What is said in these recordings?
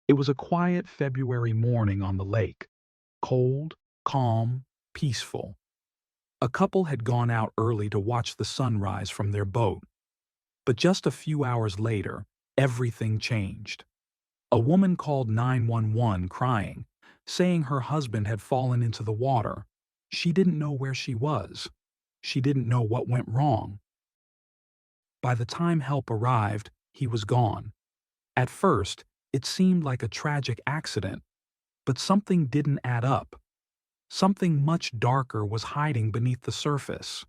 It was a quiet February morning on the lake. Cold, calm, peaceful. A couple had gone out early to watch the sunrise from their boat. But just a few hours later, everything changed. A woman called 911 crying, saying her husband had fallen into the water. She didn't know where she was. She didn't know what went wrong. By the time help arrived, he was gone. At first, it seemed like a tragic accident, but something didn't add up. Something much darker was hiding beneath the surface.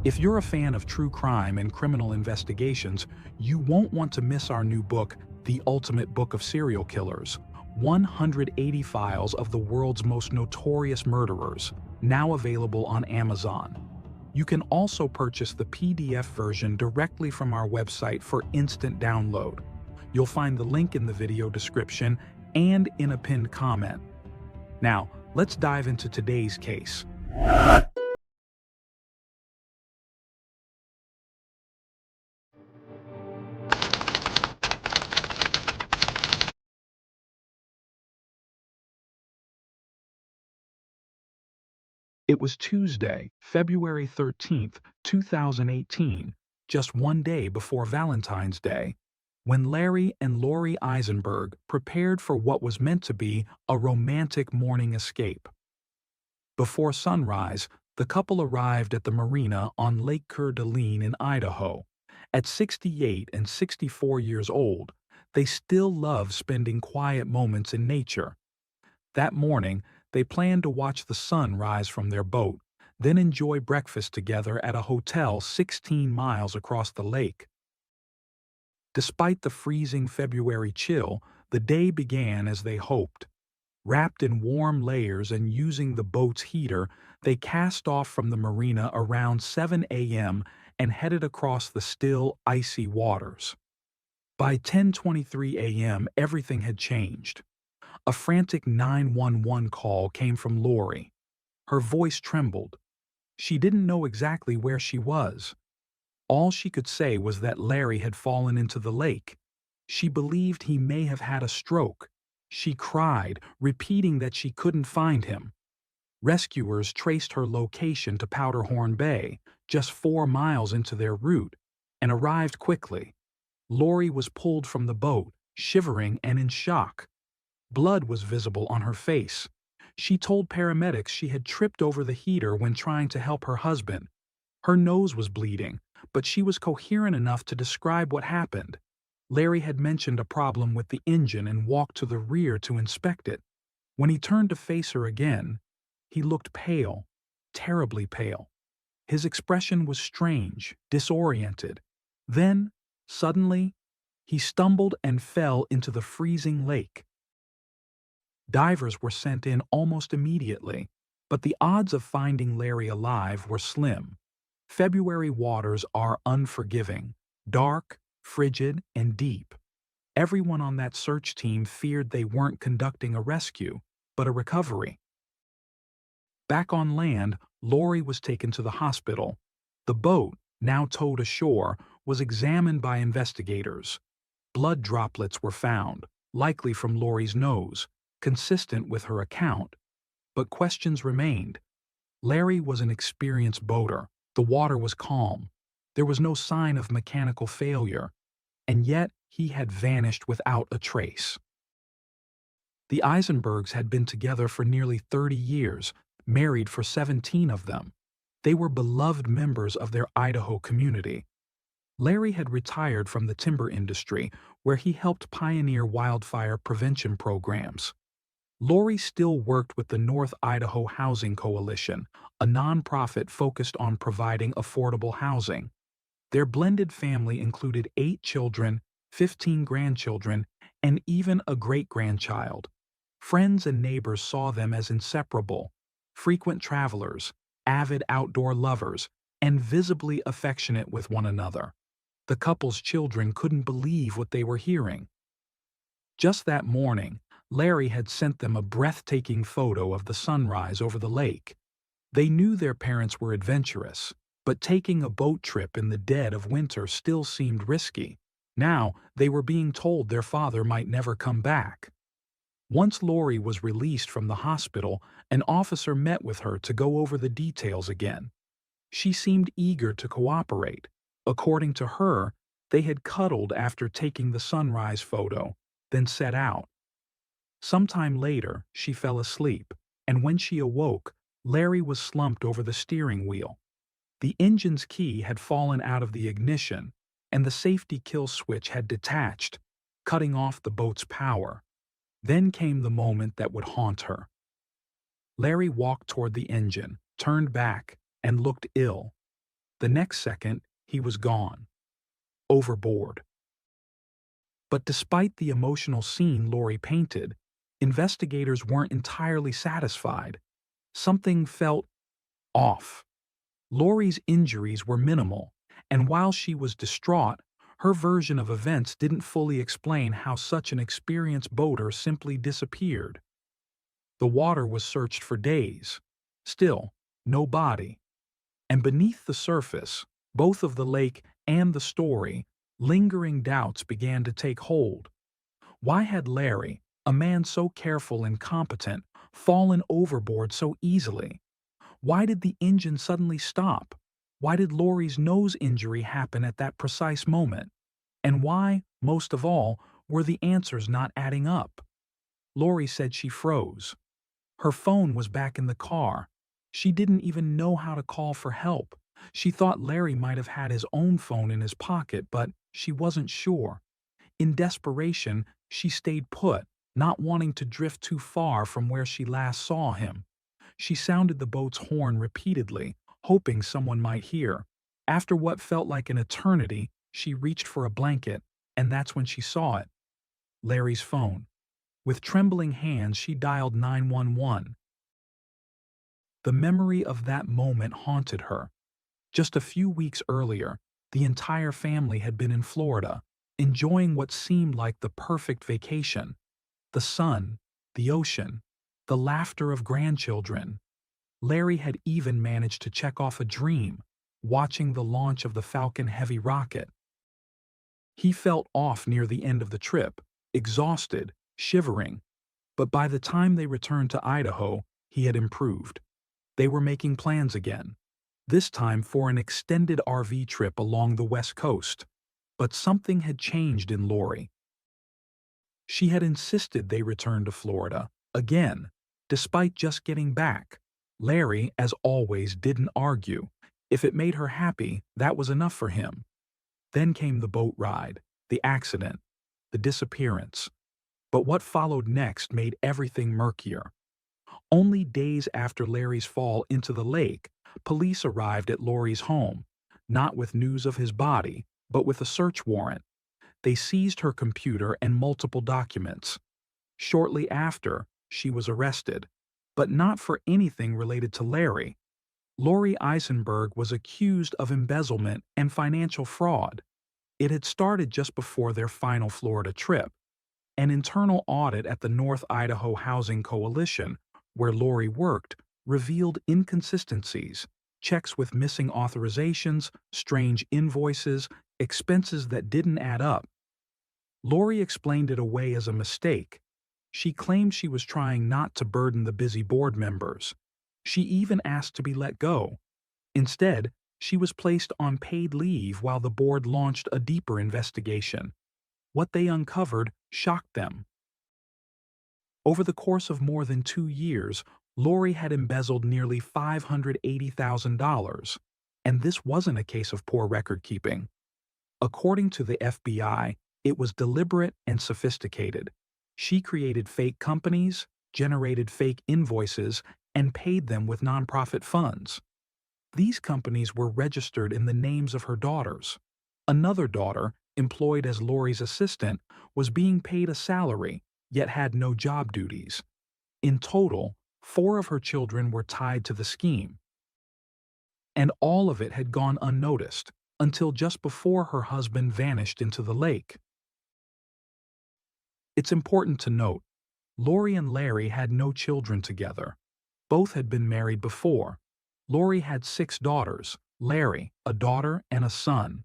If you're a fan of true crime and criminal investigations, you won't want to miss our new book, The Ultimate Book of Serial Killers: 180 Files of the World's Most Notorious Murderers, now available on Amazon. You can also purchase the PDF version directly from our website for instant download. You'll find the link in the video description and in a pinned comment. Now, let's dive into today's case. It was Tuesday, February 13th, 2018, just one day before Valentine's Day, when Larry and Lori Isenberg prepared for what was meant to be a romantic morning escape. Before sunrise, the couple arrived at the marina on Lake Coeur d'Alene in Idaho. At 68 and 64 years old, they still love spending quiet moments in nature. That morning, they planned to watch the sun rise from their boat, then enjoy breakfast together at a hotel 16 miles across the lake. Despite the freezing February chill, the day began as they hoped. Wrapped in warm layers and using the boat's heater, they cast off from the marina around 7 a.m. and headed across the still, icy waters. By 10:23 a.m., everything had changed. A frantic 911 call came from Lori. Her voice trembled. She didn't know exactly where she was. All she could say was that Larry had fallen into the lake. She believed he may have had a stroke. She cried, repeating that she couldn't find him. Rescuers traced her location to Powderhorn Bay, just 4 miles into their route, and arrived quickly. Lori was pulled from the boat, shivering and in shock. Blood was visible on her face. She told paramedics she had tripped over the heater when trying to help her husband. Her nose was bleeding, but she was coherent enough to describe what happened. Larry had mentioned a problem with the engine and walked to the rear to inspect it. When he turned to face her again, he looked pale, terribly pale. His expression was strange, disoriented. Then, suddenly, he stumbled and fell into the freezing lake. Divers were sent in almost immediately, but the odds of finding Larry alive were slim. February waters are unforgiving, dark, frigid, and deep. Everyone on that search team feared they weren't conducting a rescue, but a recovery. Back on land, Lori was taken to the hospital. The boat, now towed ashore, was examined by investigators. Blood droplets were found, likely from Lori's nose, consistent with her account. But questions remained. Larry was an experienced boater. The water was calm. There was no sign of mechanical failure. And yet, he had vanished without a trace. The Isenbergs had been together for nearly 30 years, married for 17 of them. They were beloved members of their Idaho community. Larry had retired from the timber industry, where he helped pioneer wildfire prevention programs. Lori still worked with the North Idaho Housing Coalition, a nonprofit focused on providing affordable housing. Their blended family included 8 children, 15 grandchildren, and even a great-grandchild. Friends and neighbors saw them as inseparable, frequent travelers, avid outdoor lovers, and visibly affectionate with one another. The couple's children couldn't believe what they were hearing. Just that morning, Larry had sent them a breathtaking photo of the sunrise over the lake. They knew their parents were adventurous, but taking a boat trip in the dead of winter still seemed risky. Now, they were being told their father might never come back. Once Lori was released from the hospital, an officer met with her to go over the details again. She seemed eager to cooperate. According to her, they had cuddled after taking the sunrise photo, then set out. Sometime later, she fell asleep, and when she awoke, Larry was slumped over the steering wheel. The engine's key had fallen out of the ignition, and the safety kill switch had detached, cutting off the boat's power. Then came the moment that would haunt her. Larry walked toward the engine, turned back, and looked ill. The next second, he was gone. Overboard. But despite the emotional scene Lori painted, investigators weren't entirely satisfied. Something felt off. Lori's injuries were minimal, and while she was distraught, her version of events didn't fully explain how such an experienced boater simply disappeared. The water was searched for days. Still, no body. And beneath the surface, both of the lake and the story, lingering doubts began to take hold. Why had Larry, a man so careful and competent, fallen overboard so easily? Why did the engine suddenly stop? Why did Lori's nose injury happen at that precise moment? And why, most of all, were the answers not adding up? Lori said she froze. Her phone was back in the car. She didn't even know how to call for help. She thought Larry might have had his own phone in his pocket, but she wasn't sure. In desperation, she stayed put, not wanting to drift too far from where she last saw him. She sounded the boat's horn repeatedly, hoping someone might hear. After what felt like an eternity, she reached for a blanket, and that's when she saw it. Larry's phone. With trembling hands, she dialed 911. The memory of that moment haunted her. Just a few weeks earlier, the entire family had been in Florida, enjoying what seemed like the perfect vacation. The sun, the ocean, the laughter of grandchildren. Larry had even managed to check off a dream, watching the launch of the Falcon Heavy rocket. He felt off near the end of the trip, exhausted, shivering, but by the time they returned to Idaho, he had improved. They were making plans again, this time for an extended RV trip along the West Coast. But something had changed in Lori. She had insisted they return to Florida, again, despite just getting back. Larry, as always, didn't argue. If it made her happy, that was enough for him. Then came the boat ride, the accident, the disappearance. But what followed next made everything murkier. Only days after Larry's fall into the lake, police arrived at Lori's home, not with news of his body, but with a search warrant. They seized her computer and multiple documents. Shortly after, she was arrested, but not for anything related to Larry. Lori Isenberg was accused of embezzlement and financial fraud. It had started just before their final Florida trip. An internal audit at the North Idaho Housing Coalition, where Lori worked, revealed inconsistencies, checks with missing authorizations, strange invoices, expenses that didn't add up. Lori explained it away as a mistake. She claimed she was trying not to burden the busy board members. She even asked to be let go. Instead, she was placed on paid leave while the board launched a deeper investigation. What they uncovered shocked them. Over the course of more than 2 years, Lori had embezzled nearly $580,000, and this wasn't a case of poor record-keeping. According to the FBI, it was deliberate and sophisticated. She created fake companies, generated fake invoices, and paid them with nonprofit funds. These companies were registered in the names of her daughters. Another daughter, employed as Lori's assistant, was being paid a salary, yet had no job duties. In total, 4 of her children were tied to the scheme, and all of it had gone unnoticed until just before her husband vanished into the lake. It's important to note, Lori and Larry had no children together. Both had been married before. Lori had 6 daughters, Larry, a daughter and a son.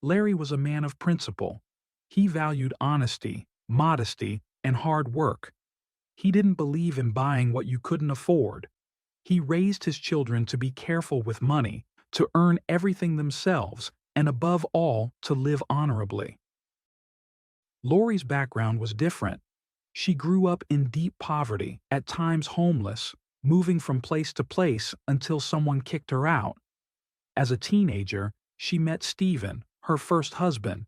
Larry was a man of principle. He valued honesty, modesty, and hard work. He didn't believe in buying what you couldn't afford. He raised his children to be careful with money, to earn everything themselves, and above all, to live honorably. Lori's background was different. She grew up in deep poverty, at times homeless, moving from place to place until someone kicked her out. As a teenager, she met Stephen, her first husband.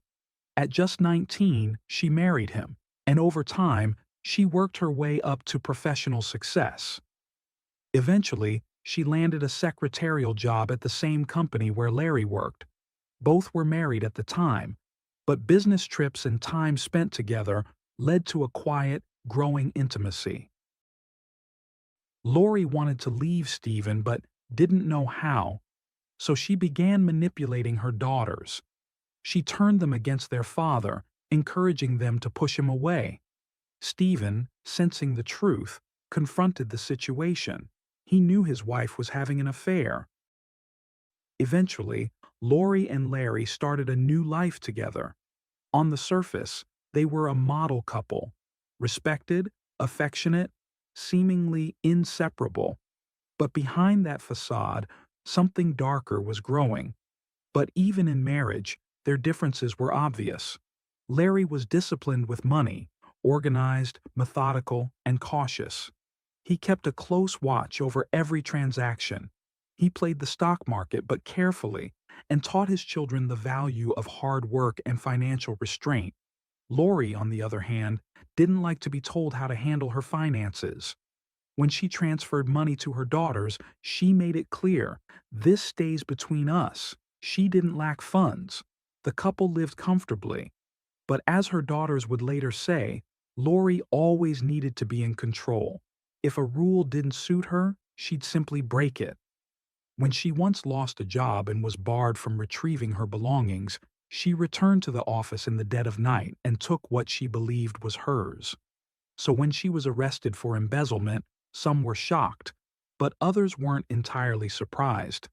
At just 19, she married him, and over time, she worked her way up to professional success. Eventually, she landed a secretarial job at the same company where Larry worked. Both were married at the time, but business trips and time spent together led to a quiet, growing intimacy. Lori wanted to leave Stephen but didn't know how, so she began manipulating her daughters. She turned them against their father, encouraging them to push him away. Stephen, sensing the truth, confronted the situation. He knew his wife was having an affair. Eventually, Lori and Larry started a new life together. On the surface, they were a model couple, respected, affectionate, seemingly inseparable. But behind that facade, something darker was growing. But even in marriage, their differences were obvious. Larry was disciplined with money, organized, methodical, and cautious. He kept a close watch over every transaction. He played the stock market but carefully and taught his children the value of hard work and financial restraint. Lori, on the other hand, didn't like to be told how to handle her finances. When she transferred money to her daughters, she made it clear, "This stays between us." She didn't lack funds. The couple lived comfortably. But as her daughters would later say, Lori always needed to be in control. If a rule didn't suit her, she'd simply break it. When she once lost a job and was barred from retrieving her belongings, she returned to the office in the dead of night and took what she believed was hers. So when she was arrested for embezzlement, some were shocked, but others weren't entirely surprised.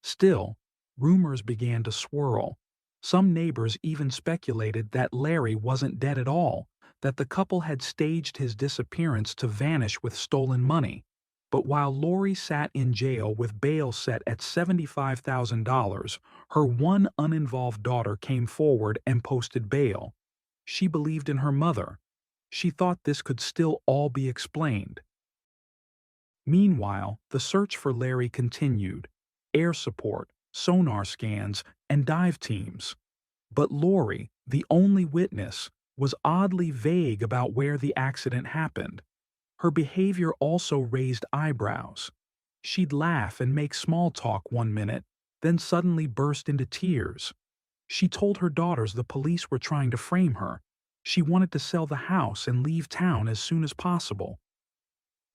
Still, rumors began to swirl. Some neighbors even speculated that Larry wasn't dead at all, that the couple had staged his disappearance to vanish with stolen money. But while Lori sat in jail with bail set at $75,000, her one uninvolved daughter came forward and posted bail. She believed in her mother. She thought this could still all be explained. Meanwhile, the search for Larry continued. Air support, sonar scans, and dive teams. But Lori, the only witness, was oddly vague about where the accident happened. Her behavior also raised eyebrows. She'd laugh and make small talk one minute, then suddenly burst into tears. She told her daughters the police were trying to frame her. She wanted to sell the house and leave town as soon as possible.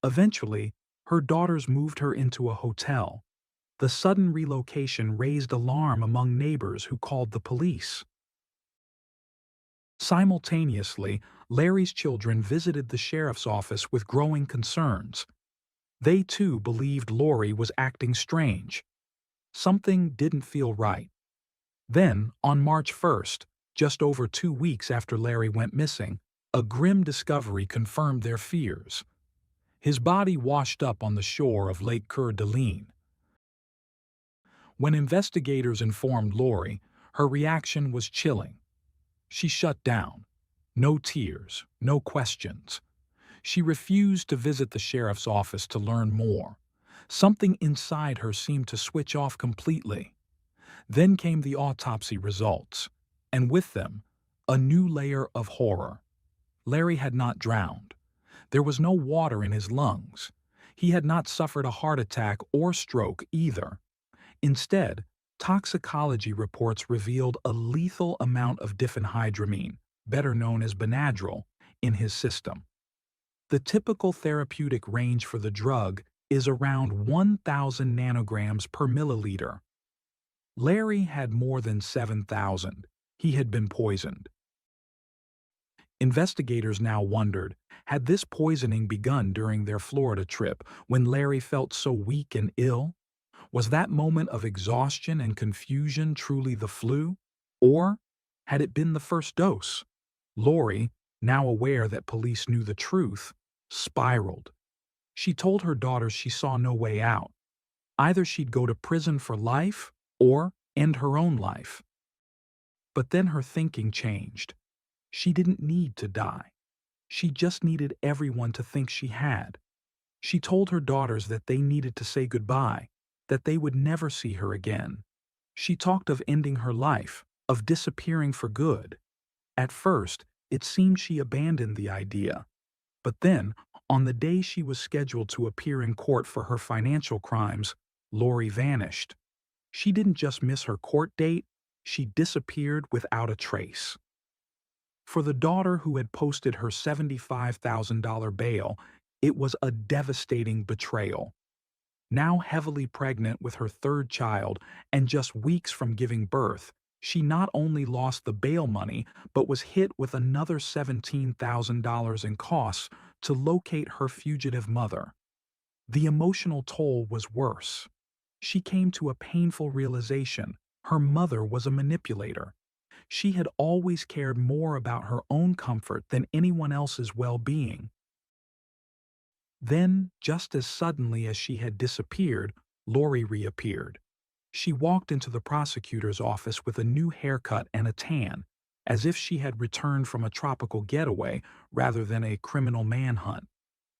Eventually, her daughters moved her into a hotel. The sudden relocation raised alarm among neighbors who called the police. Simultaneously, Larry's children visited the sheriff's office with growing concerns. They too believed Lori was acting strange. Something didn't feel right. Then, on March 1st, just over 2 weeks after Larry went missing, a grim discovery confirmed their fears. His body washed up on the shore of Lake Coeur d'Alene. When investigators informed Lori, her reaction was chilling. She shut down. No tears, no questions. She refused to visit the sheriff's office to learn more. Something inside her seemed to switch off completely. Then came the autopsy results, and with them, a new layer of horror. Larry had not drowned. There was no water in his lungs. He had not suffered a heart attack or stroke either. Instead, Toxicology reports revealed a lethal amount of diphenhydramine, better known as Benadryl, in his system. The typical therapeutic range for the drug is around 1,000 nanograms per milliliter. Larry had more than 7,000. He had been poisoned. Investigators now wondered, had this poisoning begun during their Florida trip when Larry felt so weak and ill? Was that moment of exhaustion and confusion truly the flu? Or had it been the first dose? Lori, now aware that police knew the truth, spiraled. She told her daughters she saw no way out. Either she'd go to prison for life or end her own life. But then her thinking changed. She didn't need to die. She just needed everyone to think she had. She told her daughters that they needed to say goodbye, that they would never see her again. She talked of ending her life, of disappearing for good. At first, it seemed she abandoned the idea. But then, on the day she was scheduled to appear in court for her financial crimes, Lori vanished. She didn't just miss her court date, she disappeared without a trace. For the daughter who had posted her $75,000 bail, it was a devastating betrayal. Now heavily pregnant with her third child and just weeks from giving birth, she not only lost the bail money but was hit with another $17,000 in costs to locate her fugitive mother. The emotional toll was worse. She came to a painful realization: her mother was a manipulator. She had always cared more about her own comfort than anyone else's well-being. Then, just as suddenly as she had disappeared, Lori reappeared. She walked into the prosecutor's office with a new haircut and a tan, as if she had returned from a tropical getaway rather than a criminal manhunt.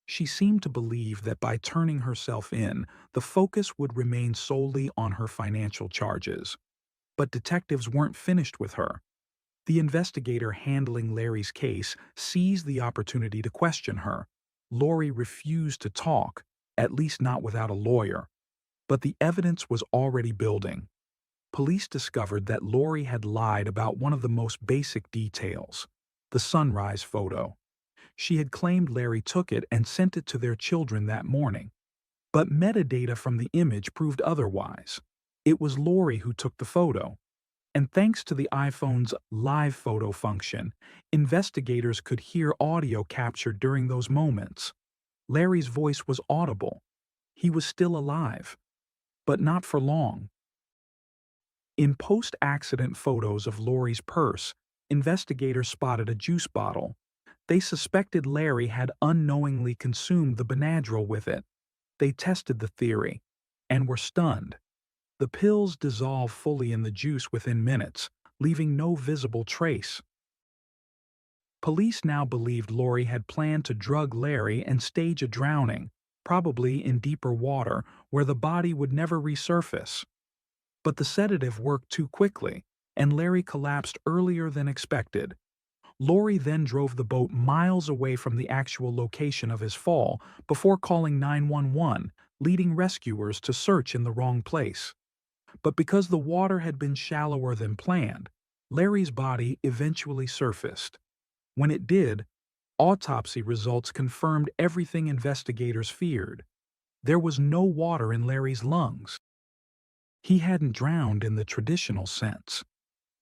She seemed to believe that by turning herself in, the focus would remain solely on her financial charges. But detectives weren't finished with her. The investigator handling Larry's case seized the opportunity to question her. Lori refused to talk, at least not without a lawyer. But the evidence was already building. Police discovered that Lori had lied about one of the most basic details: the sunrise photo. She had claimed Larry took it and sent it to their children that morning. But metadata from the image proved otherwise. It was Lori who took the photo. And thanks to the iPhone's live photo function, investigators could hear audio captured during those moments. Larry's voice was audible. He was still alive. But not for long. In post-accident photos of Lori's purse, investigators spotted a juice bottle. They suspected Larry had unknowingly consumed the Benadryl with it. They tested the theory and were stunned. The pills dissolved fully in the juice within minutes, leaving no visible trace. Police now believed Lori had planned to drug Larry and stage a drowning, probably in deeper water where the body would never resurface. But the sedative worked too quickly, and Larry collapsed earlier than expected. Lori then drove the boat miles away from the actual location of his fall before calling 911, leading rescuers to search in the wrong place. But because the water had been shallower than planned, Larry's body eventually surfaced. When it did, autopsy results confirmed everything investigators feared. There was no water in Larry's lungs. He hadn't drowned in the traditional sense.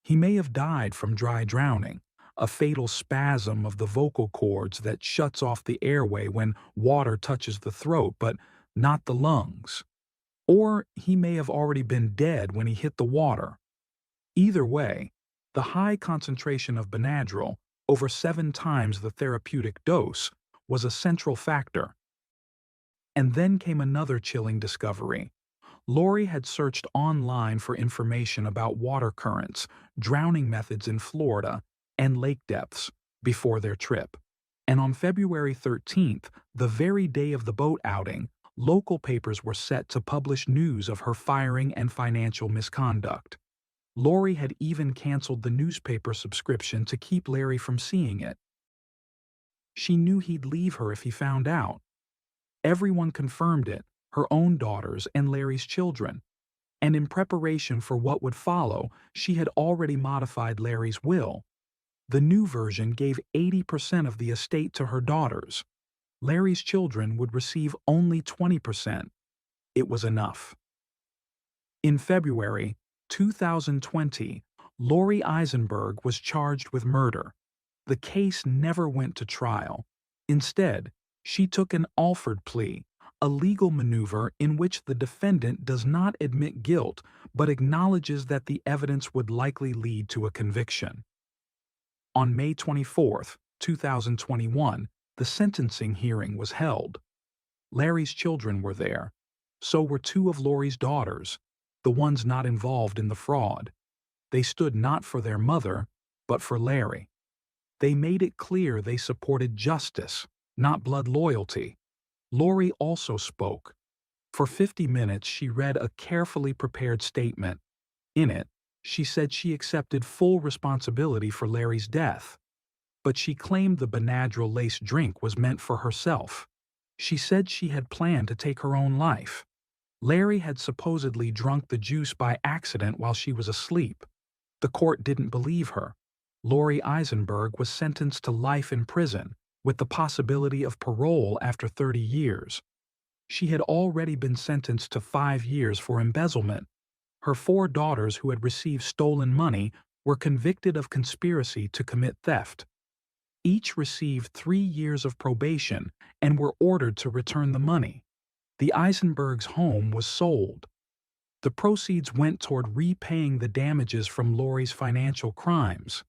He may have died from dry drowning, a fatal spasm of the vocal cords that shuts off the airway when water touches the throat, but not the lungs. Or he may have already been dead when he hit the water. Either way, the high concentration of Benadryl, over 7 times the therapeutic dose, was a central factor. And then came another chilling discovery. Lori had searched online for information about water currents, drowning methods in Florida, and lake depths before their trip. And on February 13th, the very day of the boat outing, local papers were set to publish news of her firing and financial misconduct. Lori had even canceled the newspaper subscription to keep Larry from seeing it. She knew he'd leave her if he found out. Everyone confirmed it, her own daughters and Larry's children. and in preparation for what would follow, she had already modified Larry's will. The new version gave 80% of the estate to her daughters. Larry's children would receive only 20%. It was enough. In February 2020, Lori Isenberg was charged with murder. The case never went to trial. Instead, she took an Alford plea, a legal maneuver in which the defendant does not admit guilt but acknowledges that the evidence would likely lead to a conviction. On May 24, 2021, the sentencing hearing was held. Larry's children were there. So were two of Lori's daughters, the ones not involved in the fraud. They stood not for their mother, but for Larry. They made it clear they supported justice, not blood loyalty. Lori also spoke. For 50 minutes, she read a carefully prepared statement. In it, she said she accepted full responsibility for Larry's death. But she claimed the Benadryl-laced drink was meant for herself. She said she had planned to take her own life. Larry had supposedly drunk the juice by accident while she was asleep. The court didn't believe her. Lori Isenberg was sentenced to life in prison, with the possibility of parole after 30 years. She had already been sentenced to 5 years for embezzlement. Her 4 daughters who had received stolen money were convicted of conspiracy to commit theft. Each received 3 years of probation and were ordered to return the money. The Isenbergs' home was sold. The proceeds went toward repaying the damages from Lori's financial crimes.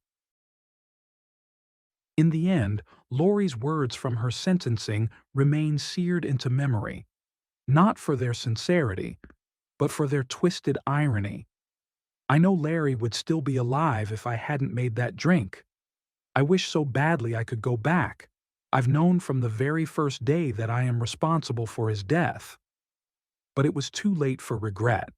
In the end, Lori's words from her sentencing remain seared into memory, not for their sincerity, but for their twisted irony. I know Larry would still be alive if I hadn't made that drink. I wish so badly I could go back. I've known from the very first day that I am responsible for his death. But it was too late for regret.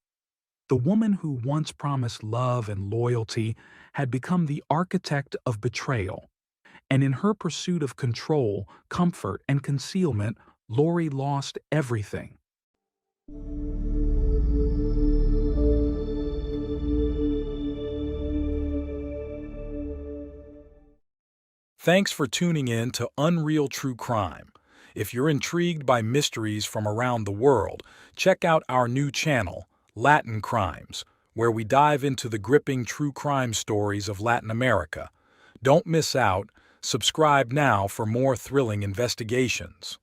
The woman who once promised love and loyalty had become the architect of betrayal. And in her pursuit of control, comfort, and concealment, Lori lost everything. Thanks for tuning in to Unreal True Crime. If you're intrigued by mysteries from around the world, check out our new channel, Latin Crimes, where we dive into the gripping true crime stories of Latin America. Don't miss out. Subscribe now for more thrilling investigations.